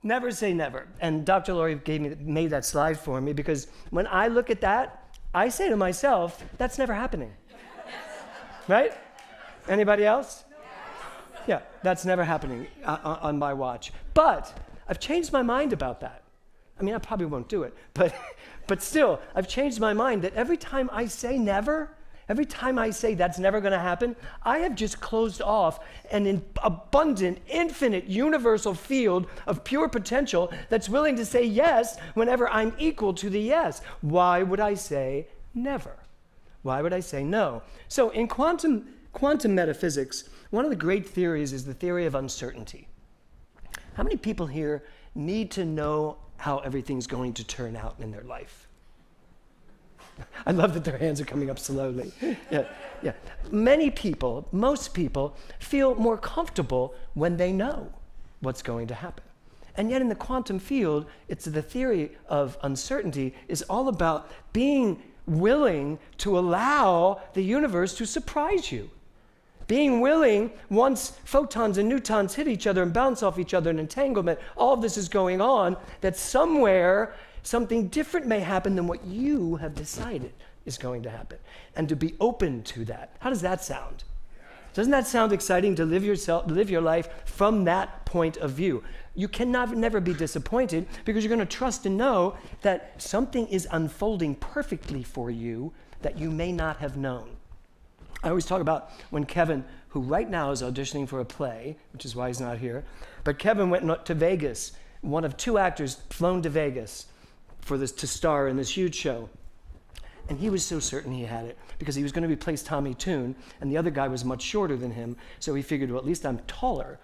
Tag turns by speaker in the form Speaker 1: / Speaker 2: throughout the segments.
Speaker 1: Never say never. And Dr. Laurie made that slide for me because when I look at that, I say to myself, that's never happening. Right? Anybody else? Yeah, that's never happening on my watch. But I've changed my mind about that. I mean, I probably won't do it, but still, I've changed my mind that every time I say never, every time I say that's never going to happen, I have just closed off an abundant, infinite, universal field of pure potential that's willing to say yes whenever I'm equal to the yes. Why would I say never? Why would I say no? So in quantum metaphysics, one of the great theories is the theory of uncertainty. How many people here need to know how everything's going to turn out in their life? I love that their hands are coming up slowly. Yeah. Many people, most people, feel more comfortable when they know what's going to happen. And yet in the quantum field, it's the theory of uncertainty is all about being willing to allow the universe to surprise you. Being willing, once photons and neutrons hit each other and bounce off each other in entanglement, all of this is going on, that somewhere something different may happen than what you have decided is going to happen. And to be open to that. How does that sound? Doesn't that sound exciting to live your life from that point of view? You cannot never be disappointed because you're going to trust and know that something is unfolding perfectly for you that you may not have known. I always talk about when Kevin, who right now is auditioning for a play, which is why he's not here, but Kevin went to Vegas, one of two actors flown to Vegas to star in this huge show. And he was so certain he had it because he was going to replace Tommy Tune, and the other guy was much shorter than him, so he figured, well, at least I'm taller.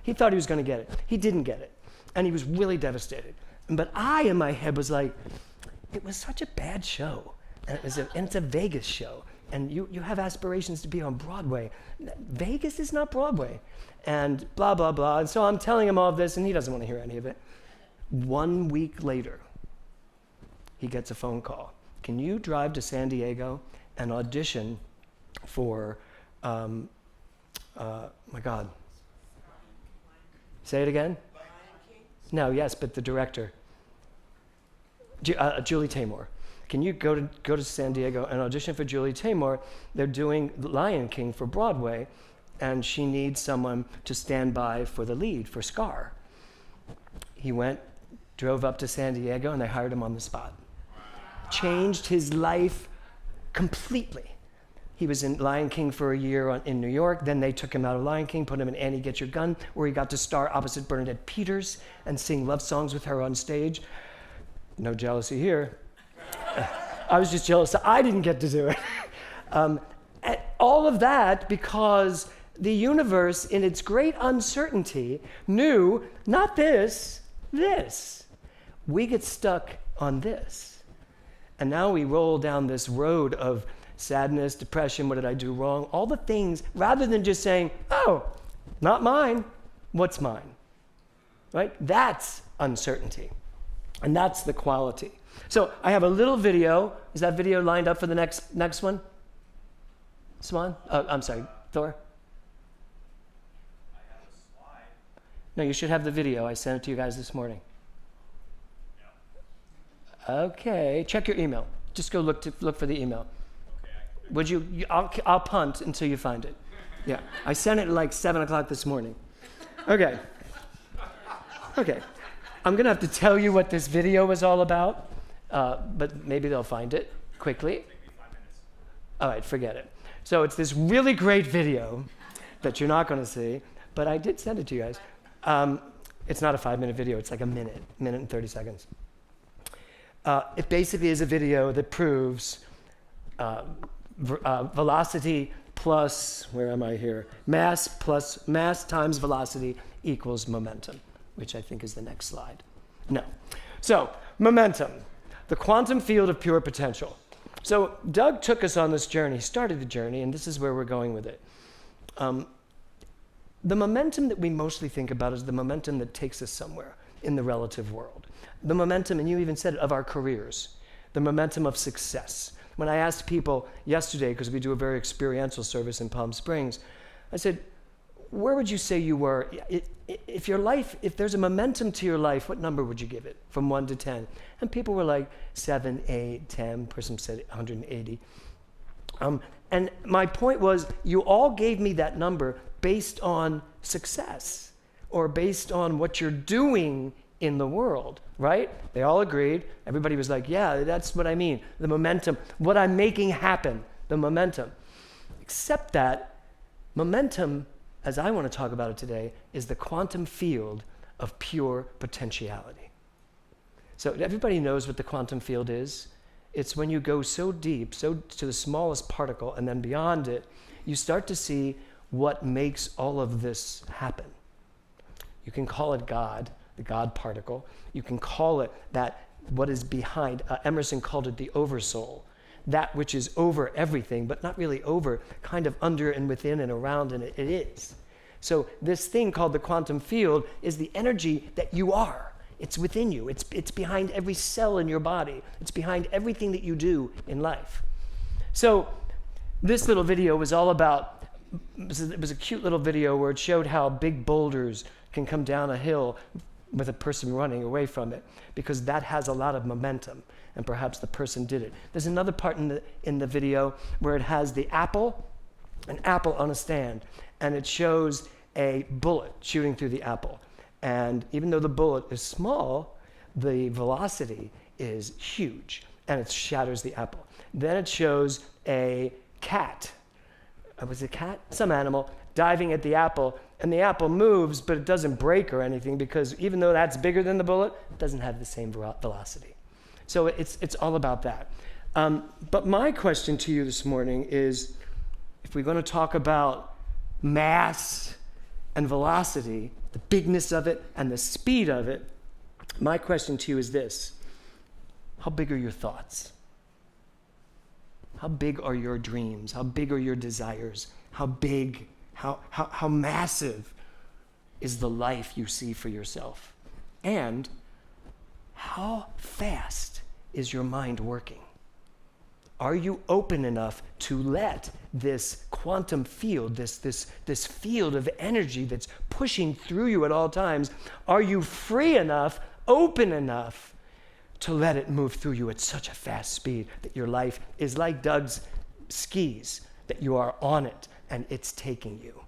Speaker 1: He thought he was going to get it. He didn't get it, and he was really devastated. But I, in my head, was like, it was such a bad show, and it's a Vegas show, and you have aspirations to be on Broadway. Vegas is not Broadway, and blah, blah, blah. And so I'm telling him all of this, and he doesn't want to hear any of it. 1 week later, he gets a phone call. Can you drive to San Diego and audition for, my God. Say it again? No, yes, but the director. Julie Taymor. Can you go to San Diego and audition for Julie Taymor? They're doing Lion King for Broadway, and she needs someone to stand by for the lead, for Scar. He went, drove up to San Diego, and they hired him on the spot. Changed his life completely. He was in Lion King for a year in New York. Then they took him out of Lion King, put him in Annie Get Your Gun, where he got to star opposite Bernadette Peters and sing love songs with her on stage. No jealousy here. I was just jealous that I didn't get to do it. And all of that because the universe, in its great uncertainty, knew not this. We get stuck on this. And now we roll down this road of sadness, depression, what did I do wrong? All the things, rather than just saying, oh, not mine, what's mine? Right? That's uncertainty. And that's the quality. So I have a little video. Is that video lined up for the next one? Swan? Oh, I'm sorry, Thor?
Speaker 2: I have a slide.
Speaker 1: No, you should have the video. I sent it to you guys this morning. Okay, check your email. Just go look for the email.
Speaker 2: Okay,
Speaker 1: Would you? I'll punt until you find it. Yeah, I sent it at like 7 o'clock this morning. Okay. I'm gonna have to tell you what this video was all about, but maybe they'll find it quickly.
Speaker 2: Take me 5 minutes.
Speaker 1: All right, forget it. So it's this really great video that you're not gonna see, but I did send it to you guys. It's not a 5-minute video. It's like a minute and 30 seconds. It basically is a video that proves velocity plus, where am I here? Mass times velocity equals momentum, which I think is the next slide. No. So, momentum, the quantum field of pure potential. So Doug took us on this journey, started the journey, and this is where we're going with it. The momentum that we mostly think about is the momentum that takes us somewhere in the relative world. The momentum, and you even said it, of our careers, the momentum of success. When I asked people yesterday, because we do a very experiential service in Palm Springs, I said, where would you say you were? If there's a momentum to your life, what number would you give it from 1 to 10? And people were like 7, 8, 10. Person said 180. And my point was, you all gave me that number based on success or based on what you're doing in the world, right? They all agreed. Everybody was like, yeah, that's what I mean. The momentum, what I'm making happen, the momentum. Except that momentum, as I want to talk about it today, is the quantum field of pure potentiality. So everybody knows what the quantum field is. It's when you go so deep, so to the smallest particle, and then beyond it, you start to see what makes all of this happen. You can call it God, the God particle. You can call it that what is behind. Emerson called it the oversoul, that which is over everything, but not really over, kind of under and within and around, and it is. So this thing called the quantum field is the energy that you are. It's within you. It's behind every cell in your body. It's behind everything that you do in life. So this little video was all about, it was a cute little video where it showed how big boulders can come down a hill with a person running away from it, because that has a lot of momentum, and perhaps the person did it. There's another part in the video where it has an apple on a stand, and it shows a bullet shooting through the apple. And even though the bullet is small, the velocity is huge, and it shatters the apple. Then it shows a cat, was it a cat? Some animal diving at the apple, and the apple moves, but it doesn't break or anything, because even though that's bigger than the bullet, it doesn't have the same velocity. So it's all about that. But my question to you this morning is, if we're going to talk about mass and velocity, the bigness of it and the speed of it, my question to you is this: how big are your thoughts? How big are your dreams? How big are your desires? How big, how massive is the life you see for yourself? And how fast is your mind working? Are you open enough to let this quantum field, this field of energy that's pushing through you at all times, are you free enough, open enough to let it move through you at such a fast speed that your life is like Doug's skis, that you are on it and it's taking you?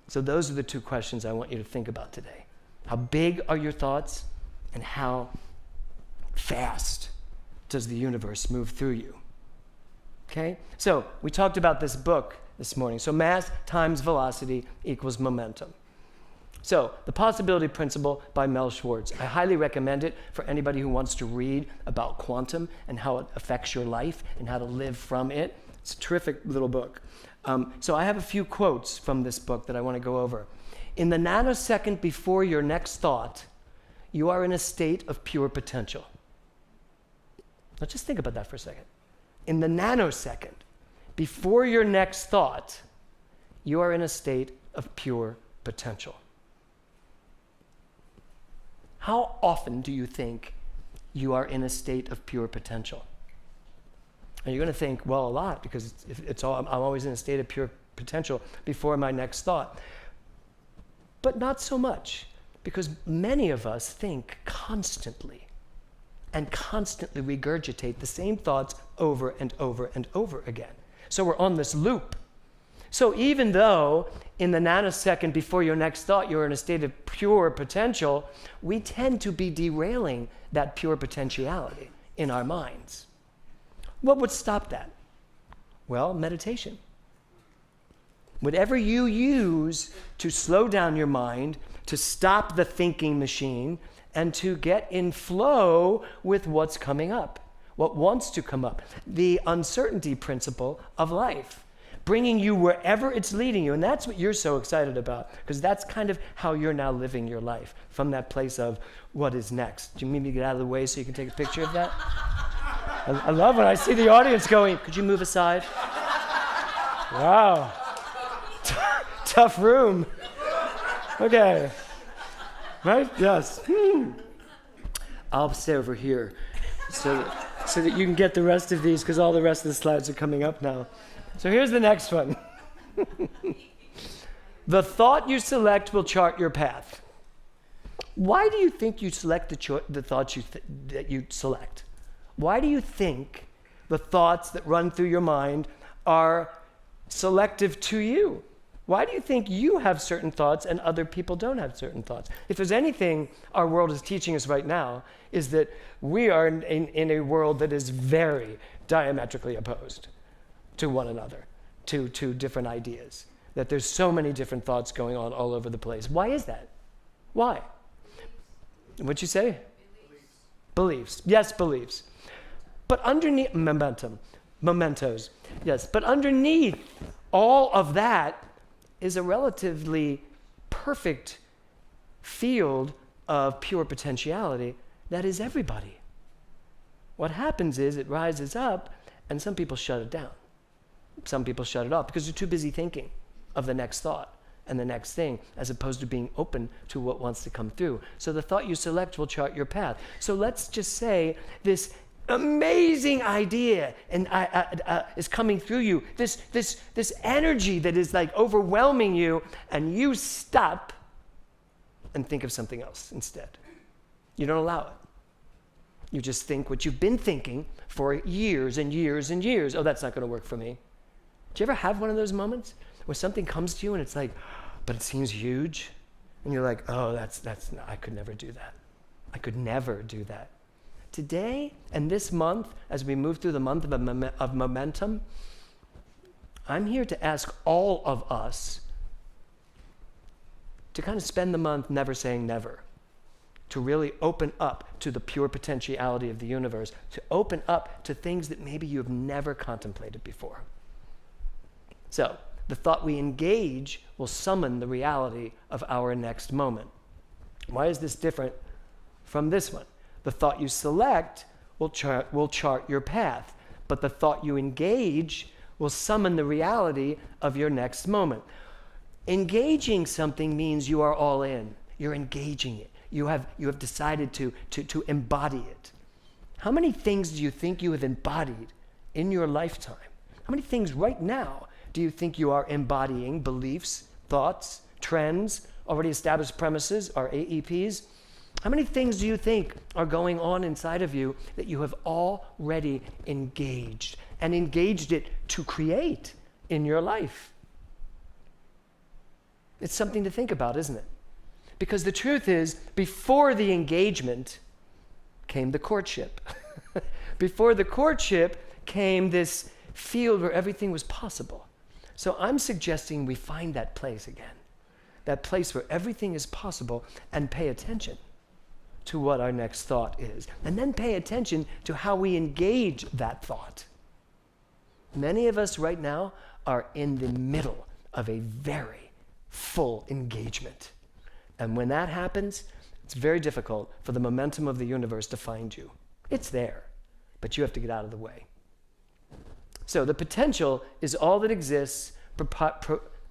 Speaker 1: So those are the two questions I want you to think about today. How big are your thoughts, and how fast does the universe move through you? Okay? So we talked about this book this morning. So mass times velocity equals momentum. So the Possibility Principle by Mel Schwartz. I highly recommend it for anybody who wants to read about quantum and how it affects your life and how to live from it. It's a terrific little book. So I have a few quotes from this book that I want to go over. In the nanosecond before your next thought, you are in a state of pure potential. Now just think about that for a second. In the nanosecond before your next thought, you are in a state of pure potential. How often do you think you are in a state of pure potential? And you're going to think, well, a lot, because I'm always in a state of pure potential before my next thought. But not so much, because many of us think constantly and constantly regurgitate the same thoughts over and over and over again. So we're on this loop. So even though in the nanosecond before your next thought you're in a state of pure potential, we tend to be derailing that pure potentiality in our minds. What would stop that? Well, meditation. Whatever you use to slow down your mind, to stop the thinking machine, and to get in flow with what's coming up, what wants to come up. The uncertainty principle of life, bringing you wherever it's leading you. And that's what you're so excited about, because that's kind of how you're now living your life, from that place of what is next. Do you need me to get out of the way so you can take a picture of that? I love when I see the audience going, could you move aside? Wow. Tough room. Okay. Right? Yes. I'll stay over here so that you can get the rest of these, because all the rest of the slides are coming up now. So here's the next one. The thought you select will chart your path. Why do you think you select the thoughts that you select? Why do you think the thoughts that run through your mind are selective to you? Why do you think you have certain thoughts and other people don't have certain thoughts? If there's anything our world is teaching us right now, is that we are in a world that is very diametrically opposed to one another, to different ideas, that there's so many different thoughts going on all over the place. Why is that? Why? What'd you say? Beliefs. Yes, beliefs. But underneath, mementos, yes, but underneath all of that is a relatively perfect field of pure potentiality that is everybody. What happens is it rises up and some people shut it down. Some people shut it off because they're too busy thinking of the next thought and the next thing as opposed to being open to what wants to come through. So the thought you select will chart your path. So let's just say this amazing idea and is coming through you, this energy that is like overwhelming you, and you stop and think of something else instead. You don't allow it. You just think what you've been thinking for years and years and years. Oh, that's not going to work for me. Do you ever have one of those moments where something comes to you and it's like, but it seems huge, and you're like, oh, that's I could never do that. I could never do that. Today and this month, as we move through the month of momentum, I'm here to ask all of us to kind of spend the month never saying never, to really open up to the pure potentiality of the universe, to open up to things that maybe you have never contemplated before. So, the thought we engage will summon the reality of our next moment. Why is this different from this one? The thought you select will chart your path, but the thought you engage will summon the reality of your next moment. Engaging something means you are all in. You're engaging it. You have decided to embody it. How many things do you think you have embodied in your lifetime? How many things right now do you think you are embodying? Beliefs, thoughts, trends, already established premises, or AEPs? How many things do you think are going on inside of you that you have already engaged, and engaged it to create in your life? It's something to think about, isn't it? Because the truth is, before the engagement came the courtship. Before the courtship came this field where everything was possible. So I'm suggesting we find that place again, that place where everything is possible, and pay attention to what our next thought is. And then pay attention to how we engage that thought. Many of us right now are in the middle of a very full engagement. And when that happens, it's very difficult for the momentum of the universe to find you. It's there, but you have to get out of the way. So the potential is all that exists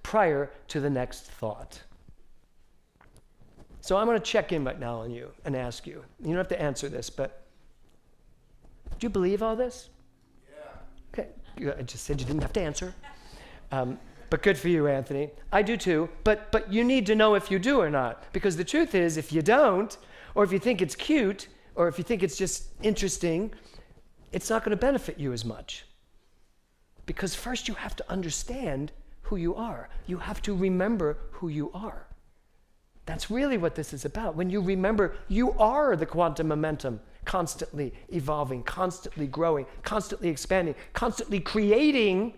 Speaker 1: prior to the next thought. So I'm going to check in right now on you and ask you. You don't have to answer this, but do you believe all this? Yeah. Okay. I just said you didn't have to answer. But good for you, Anthony. I do too, but you need to know if you do or not. Because the truth is, if you don't, or if you think it's cute, or if you think it's just interesting, it's not going to benefit you as much. Because first you have to understand who you are. You have to remember who you are. That's really what this is about. When you remember you are the quantum momentum, constantly evolving, constantly growing, constantly expanding, constantly creating,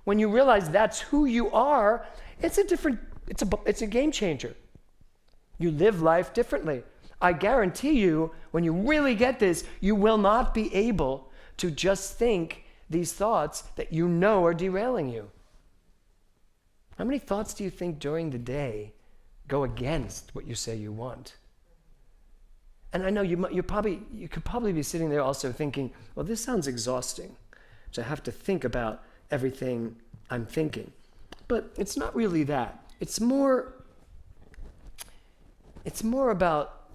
Speaker 1: when you realize that's who you are, it's a game changer. You live life differently. I guarantee you, when you really get this, you will not be able to just think these thoughts that you know are derailing you. How many thoughts do you think during the day go against what you say you want? And I know you could probably be sitting there also thinking, well, this sounds exhausting, so I have to think about everything I'm thinking. But it's not really that. It's more about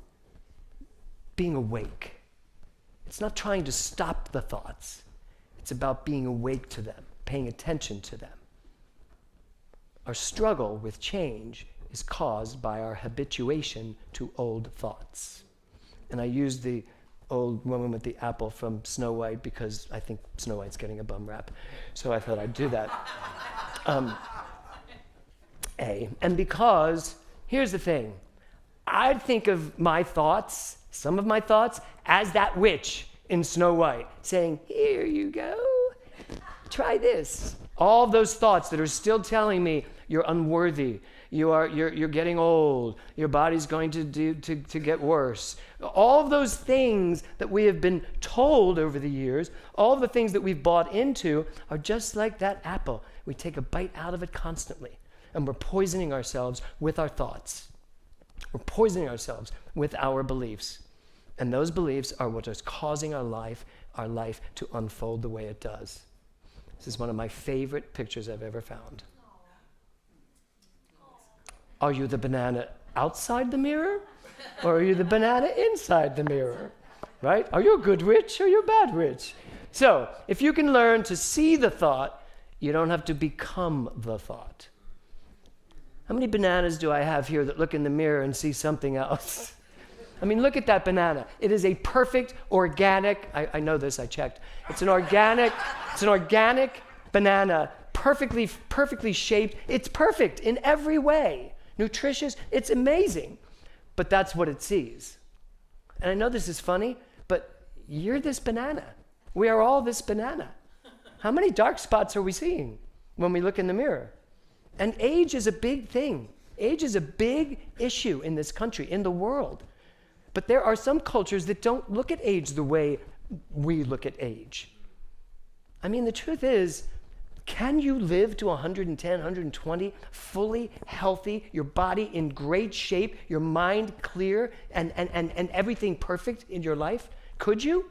Speaker 1: being awake. It's not trying to stop the thoughts. It's about being awake to them, paying attention to them. Our struggle with change is caused by our habituation to old thoughts. And I used the old woman with the apple from Snow White because I think Snow White's getting a bum rap. So I thought I'd do that. And because, here's the thing, I think of my thoughts, some of my thoughts, as that witch in Snow White saying, here you go, try this. All those thoughts that are still telling me you're unworthy, you're getting old, your body's going to get worse. All of those things that we have been told over the years, all of the things that we've bought into are just like that apple. We take a bite out of it constantly, and we're poisoning ourselves with our thoughts. We're poisoning ourselves with our beliefs. And those beliefs are what is causing our life to unfold the way it does. This is one of my favorite pictures I've ever found. Are you the banana outside the mirror? Or are you the banana inside the mirror? Right? Are you a good witch or are you a bad witch? So, if you can learn to see the thought, you don't have to become the thought. How many bananas do I have here that look in the mirror and see something else? I mean, look at that banana. It is a perfect, organic, I know this, I checked. It's an organic banana, perfectly shaped. It's perfect in every way. Nutritious, it's amazing. But that's what it sees. And I know this is funny, but you're this banana. We are all this banana. How many dark spots are we seeing when we look in the mirror? And age is a big thing. Age is a big issue in this country, in the world. But there are some cultures that don't look at age the way we look at age. I mean, the truth is, can you live to 110, 120, fully healthy, your body in great shape, your mind clear, and everything perfect in your life? Could you?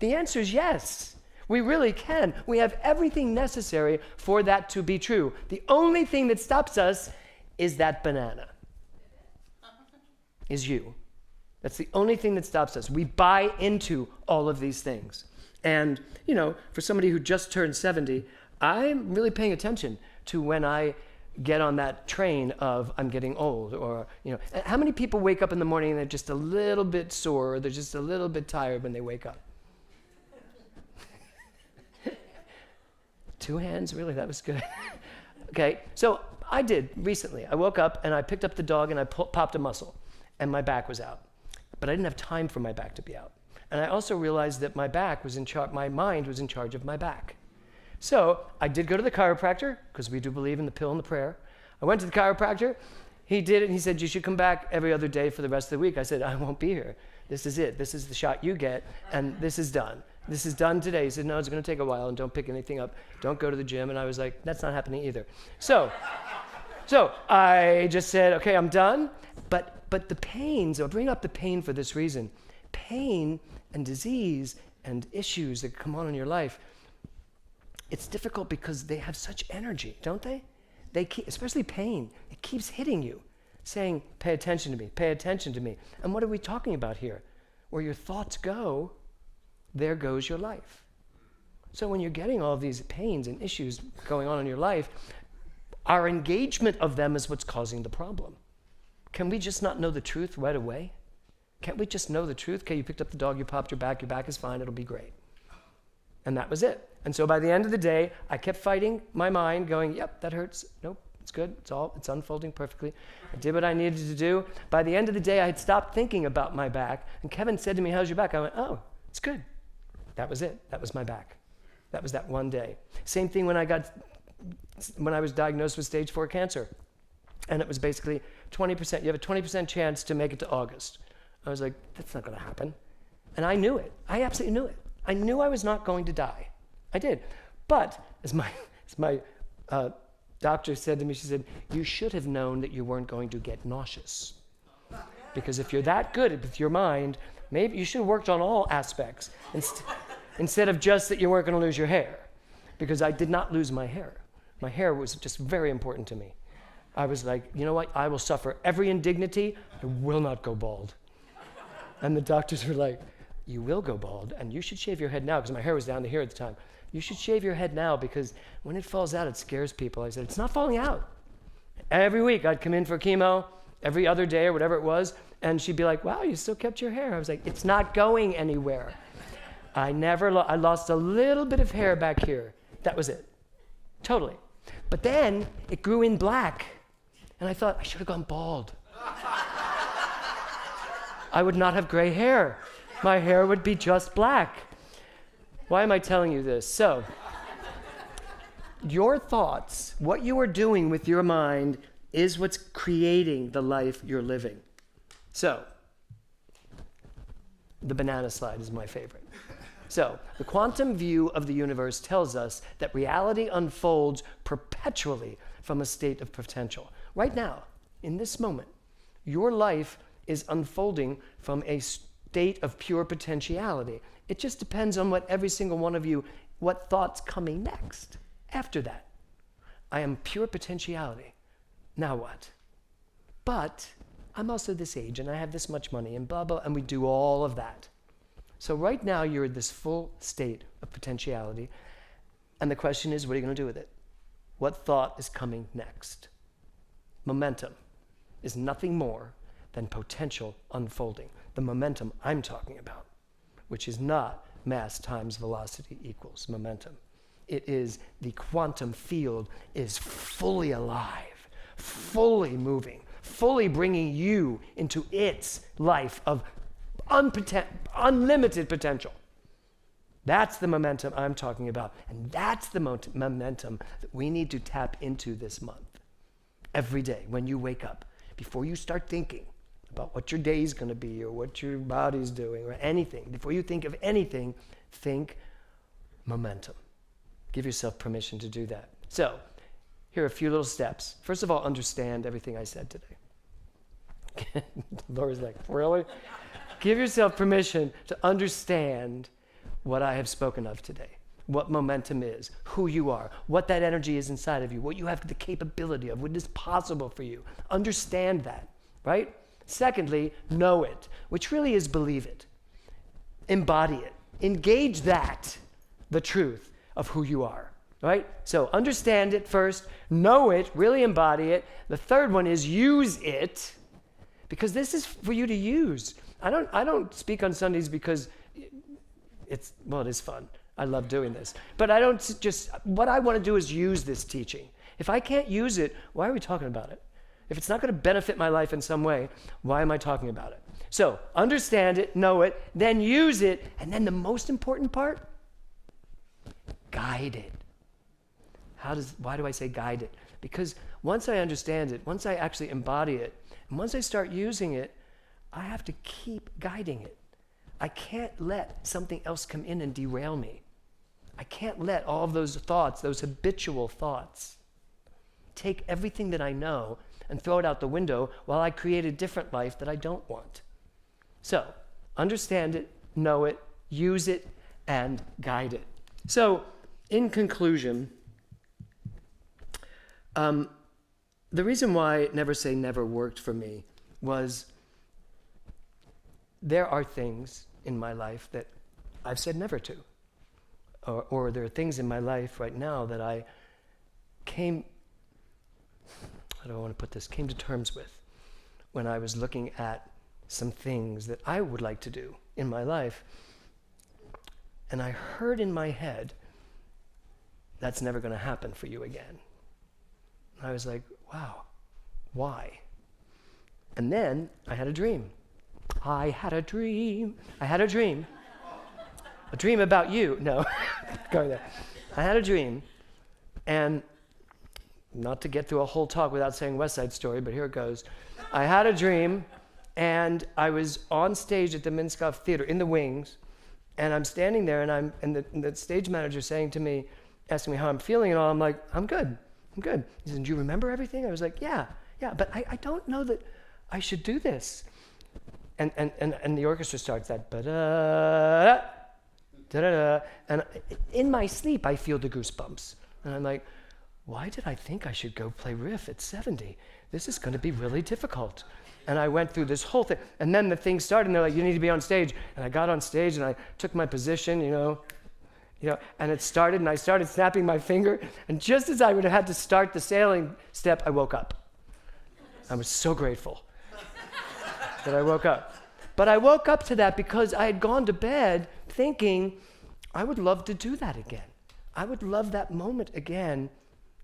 Speaker 1: The answer is yes. We really can. We have everything necessary for that to be true. The only thing that stops us is that banana. Is you. That's the only thing that stops us. We buy into all of these things. And, you know, for somebody who just turned 70, I'm really paying attention to when I get on that train of I'm getting old, or, you know, how many people wake up in the morning and they're just a little bit sore, or they're just a little bit tired when they wake up? 2 hands, really? That was good. Okay, so I did recently. I woke up and I picked up the dog and I popped a muscle, and my back was out. But I didn't have time for my back to be out. And I also realized that my back was in charge, my mind was in charge of my back. So I did go to the chiropractor, because we do believe in the pill and the prayer. I went to the chiropractor. He did it, and he said, you should come back every other day for the rest of the week. I said, I won't be here. This is it. This is the shot you get, and this is done. This is done today. He said, no, it's going to take a while, and don't pick anything up. Don't go to the gym. And I was like, that's not happening either. So I just said, okay, I'm done. But the pains, I'll bring up the pain for this reason. Pain and disease and issues that come on in your life, it's difficult because they have such energy, don't they? Especially pain, it keeps hitting you, saying, pay attention to me, pay attention to me. And what are we talking about here? Where your thoughts go, there goes your life. So when you're getting all of these pains and issues going on in your life, our engagement of them is what's causing the problem. Can we just not know the truth right away? Can't we just know the truth? Okay, you picked up the dog, you popped your back is fine, it'll be great. And that was it. And so by the end of the day, I kept fighting my mind, going, yep, that hurts. Nope, it's good. It's unfolding perfectly. I did what I needed to do. By the end of the day, I had stopped thinking about my back. And Kevin said to me, how's your back? I went, oh, it's good. That was it. That was my back. That was that one day. Same thing when I was diagnosed with stage 4 cancer. And it was basically 20%. You have a 20% chance to make it to August. I was like, that's not going to happen. And I knew it. I absolutely knew it. I knew I was not going to die. I did. But as my doctor said to me, she said, you should have known that you weren't going to get nauseous. Because if you're that good with your mind, maybe you should have worked on all aspects instead of just that you weren't going to lose your hair. Because I did not lose my hair. My hair was just very important to me. I was like, you know what? I will suffer every indignity. I will not go bald. And the doctors were like, you will go bald, and you should shave your head now, because my hair was down to here at the time. You should shave your head now, because when it falls out, it scares people. I said, it's not falling out. Every week I'd come in for chemo, every other day or whatever it was, and she'd be like, wow, you still kept your hair. I was like, it's not going anywhere. I lost a little bit of hair back here. That was it. Totally. But then it grew in black. And I thought, I should have gone bald. I would not have gray hair. My hair would be just black. Why am I telling you this? So, your thoughts, what you are doing with your mind, is what's creating the life you're living. So, the banana slide is my favorite. So, the quantum view of the universe tells us that reality unfolds perpetually from a state of potential. Right now, in this moment, your life is unfolding from a state of pure potentiality. It just depends on what every single one of you, what thought's coming next after that. I am pure potentiality. Now what? But I'm also this age and I have this much money and blah, blah, and we do all of that. So right now you're in this full state of potentiality. And the question is, what are you going to do with it? What thought is coming next? Momentum is nothing more than potential unfolding. The momentum I'm talking about, which is not mass times velocity equals momentum. It is the quantum field is fully alive, fully moving, fully bringing you into its life of unlimited potential. That's the momentum I'm talking about. And that's the momentum that we need to tap into this month. Every day when you wake up, before you start thinking about what your day's going to be or what your body's doing or anything, before you think of anything, think momentum. Give yourself permission to do that. So, here are a few little steps. First of all, understand everything I said today. Laura's like, really? Give yourself permission to understand what I have spoken of today, what momentum is, who you are, what that energy is inside of you, what you have the capability of, what is possible for you. Understand that, right? Secondly, know it, which really is believe it. Embody it. Engage that, the truth of who you are, right? So understand it first, know it, really embody it. The third one is use it, because this is for you to use. I don't speak on Sundays because it is fun. I love doing this. But I don't just, what I want to do is use this teaching. If I can't use it, why are we talking about it? If it's not going to benefit my life in some way, why am I talking about it? So understand it, know it, then use it, and then the most important part, guide it. Why do I say guide it? Because once I understand it, once I actually embody it, and once I start using it, I have to keep guiding it. I can't let something else come in and derail me. I can't let all of those thoughts, those habitual thoughts, take everything that I know and throw it out the window while I create a different life that I don't want. So, understand it, know it, use it, and guide it. So, in conclusion, the reason why Never Say Never worked for me was there are things in my life that I've said never to. Or there are things in my life right now that I came to terms with when I was looking at some things that I would like to do in my life. And I heard in my head, that's never going to happen for you again. I was like, wow, why? And then I had a dream. I had a dream about you. No, going there. I had a dream, and not to get through a whole talk without saying West Side Story, but here it goes. I had a dream, and I was on stage at the Minskoff Theater in the wings, and I'm standing there, and the stage manager saying to me, asking me how I'm feeling and all. I'm like, I'm good. He said, do you remember everything? I was like, yeah, but I don't know that I should do this. And the orchestra starts that ba-da, da-da-da, and in my sleep I feel the goosebumps. And I'm like, why did I think I should go play riff at 70? This is going to be really difficult. And I went through this whole thing, and then the thing started, and they're like, you need to be on stage. And I got on stage, and I took my position, and it started, and I started snapping my finger, and just as I would have had to start the sailing step, I woke up. I was so grateful that I woke up. But I woke up to that because I had gone to bed thinking, I would love to do that again. I would love that moment again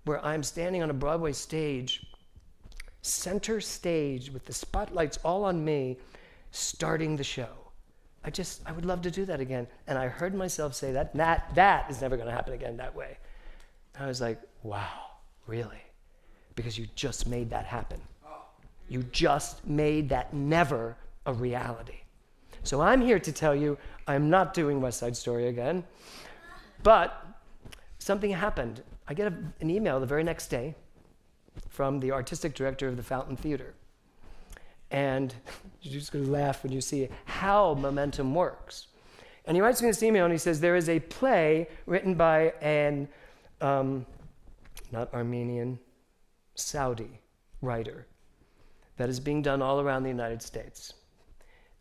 Speaker 1: where I'm standing on a Broadway stage, center stage with the spotlights all on me, starting the show. I would love to do that again. And I heard myself say that is never going to happen again that way. I was like, wow, really? Because you just made that happen. You just made that never a reality. So I'm here to tell you I'm not doing West Side Story again, but something happened. I get an email the very next day from the artistic director of the Fountain Theater. And you're just going to laugh when you see how momentum works. And he writes me this email and he says, there is a play written by an, not Armenian, Saudi writer that is being done all around the United States.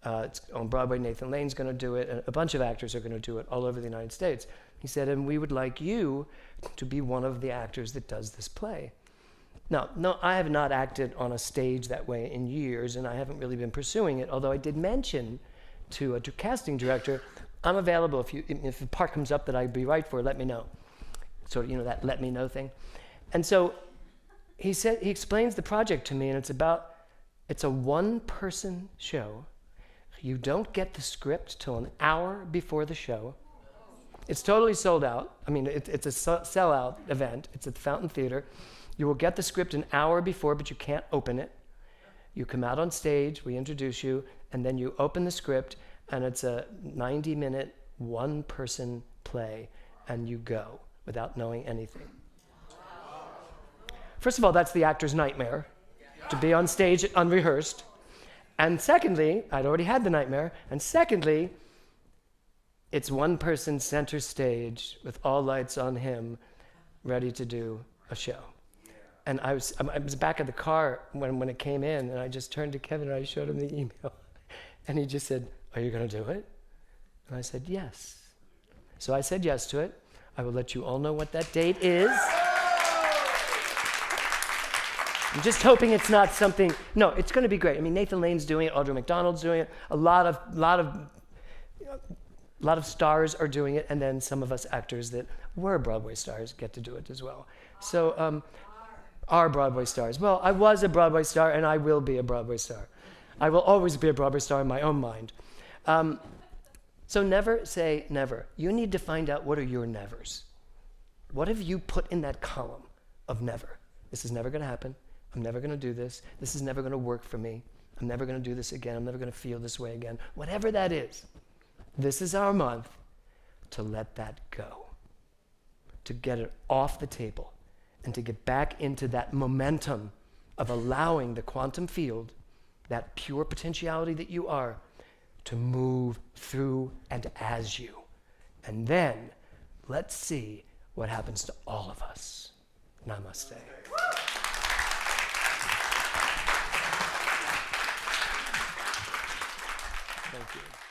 Speaker 1: It's on Broadway. Nathan Lane's going to do it, and a bunch of actors are going to do it all over the United States. He said, and we would like you to be one of the actors that does this play. Now, no, I have not acted on a stage that way in years, and I haven't really been pursuing it, although I did mention to a casting director, I'm available if a part comes up that I'd be right for, let me know. Sort of, that let me know thing. And so he explains the project to me, and it's a one-person show. You don't get the script till an hour before the show. It's totally sold out. I mean, it's a sellout event. It's at the Fountain Theater. You will get the script an hour before, but you can't open it. You come out on stage, we introduce you, and then you open the script, and it's a 90-minute, one-person play, and you go without knowing anything. First of all, that's the actor's nightmare, to be on stage unrehearsed. And secondly, I'd already had the nightmare, and secondly, it's one person center stage with all lights on him, ready to do a show. And I was back at the car when it came in, and I just turned to Kevin and I showed him the email. And he just said, are you going to do it? And I said, yes. So I said yes to it. I will let you all know what that date is. I'm just hoping it's not something, no, it's going to be great. I mean, Nathan Lane's doing it, Audra McDonald's doing it, a lot of stars are doing it, and then some of us actors that were Broadway stars get to do it as well. So, are Broadway stars. Well, I was a Broadway star, and I will be a Broadway star. I will always be a Broadway star in my own mind. So never say never. You need to find out what are your nevers. What have you put in that column of never? This is never going to happen. I'm never going to do this. This is never going to work for me. I'm never going to do this again. I'm never going to feel this way again. Whatever that is, this is our month to let that go, to get it off the table, and to get back into that momentum of allowing the quantum field, that pure potentiality that you are, to move through and as you. And then let's see what happens to all of us. Namaste. Thank you.